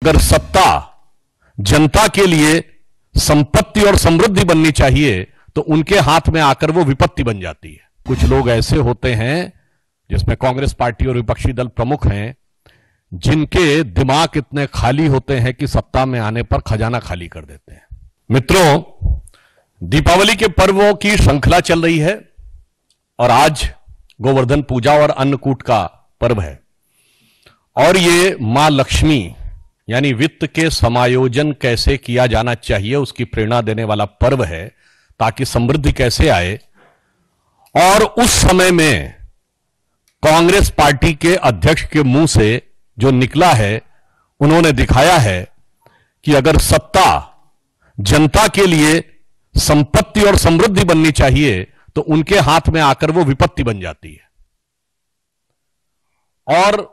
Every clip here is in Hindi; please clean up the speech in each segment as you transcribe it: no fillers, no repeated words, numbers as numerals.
अगर सत्ता जनता के लिए संपत्ति और समृद्धि बननी चाहिए तो उनके हाथ में आकर वो विपत्ति बन जाती है। कुछ लोग ऐसे होते हैं, जिसमें कांग्रेस पार्टी और विपक्षी दल प्रमुख हैं, जिनके दिमाग इतने खाली होते हैं कि सत्ता में आने पर खजाना खाली कर देते हैं। मित्रों, दीपावली के पर्वों की श्रृंखला चल रही है और आज गोवर्धन पूजा और अन्नकूट का पर्व है और ये मां लक्ष्मी यानी वित्त के समायोजन कैसे किया जाना चाहिए उसकी प्रेरणा देने वाला पर्व है, ताकि समृद्धि कैसे आए। और उस समय में कांग्रेस पार्टी के अध्यक्ष के मुंह से जो निकला है, उन्होंने दिखाया है कि अगर सत्ता जनता के लिए संपत्ति और समृद्धि बननी चाहिए तो उनके हाथ में आकर वो विपत्ति बन जाती है। और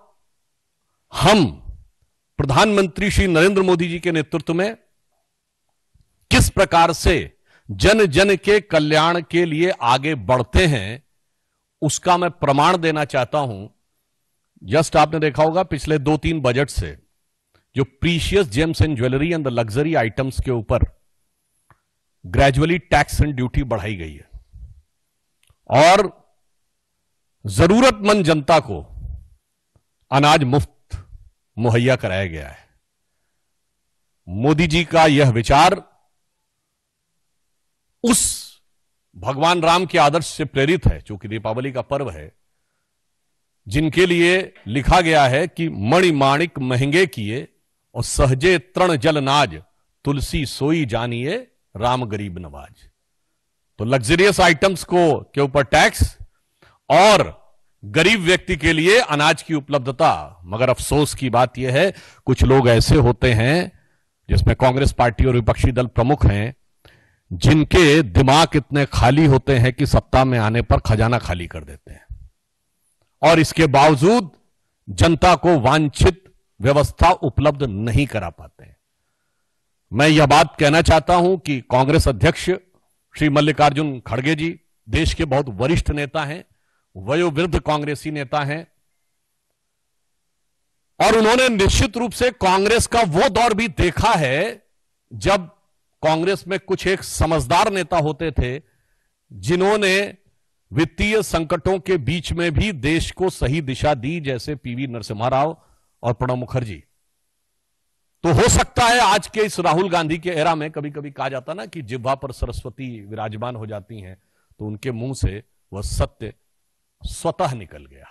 हम प्रधानमंत्री श्री नरेंद्र मोदी जी के नेतृत्व में किस प्रकार से जन जन के कल्याण के लिए आगे बढ़ते हैं, उसका मैं प्रमाण देना चाहता हूं। जस्ट आपने देखा होगा पिछले 2-3 बजट से जो precious James and jewellery and the luxury items के ऊपर ग्रेजुअली टैक्स एंड ड्यूटी बढ़ाई गई है और जरूरतमंद जनता को अनाज मुफ्त मुहैया कराया गया है। मोदी जी का यह विचार उस भगवान राम के आदर्श से प्रेरित है, चूंकि दीपावली का पर्व है, जिनके लिए लिखा गया है कि मणि माणिक महंगे किए और सहजे तृण जल नाज, तुलसी सोई जानिए राम गरीब नवाज। तो लग्जरियस आइटम्स के ऊपर टैक्स और गरीब व्यक्ति के लिए अनाज की उपलब्धता। मगर अफसोस की बात यह है, कुछ लोग ऐसे होते हैं, जिसमें कांग्रेस पार्टी और विपक्षी दल प्रमुख हैं, जिनके दिमाग इतने खाली होते हैं कि सत्ता में आने पर खजाना खाली कर देते हैं और इसके बावजूद जनता को वांछित व्यवस्था उपलब्ध नहीं करा पाते हैं। मैं यह बात कहना चाहता हूं कि कांग्रेस अध्यक्ष श्री मल्लिकार्जुन खड़गे जी देश के बहुत वरिष्ठ नेता हैं, वयोवृद्ध कांग्रेसी नेता हैं और उन्होंने निश्चित रूप से कांग्रेस का वो दौर भी देखा है जब कांग्रेस में कुछ एक समझदार नेता होते थे, जिन्होंने वित्तीय संकटों के बीच में भी देश को सही दिशा दी, जैसे पीवी नरसिम्हा राव और प्रणब मुखर्जी। तो हो सकता है आज के इस राहुल गांधी के एरा में, कभी कभी कहा जाता ना कि जिह्वा पर सरस्वती विराजमान हो जाती हैं, तो उनके मुंह से वह सत्य स्वतः निकल गया।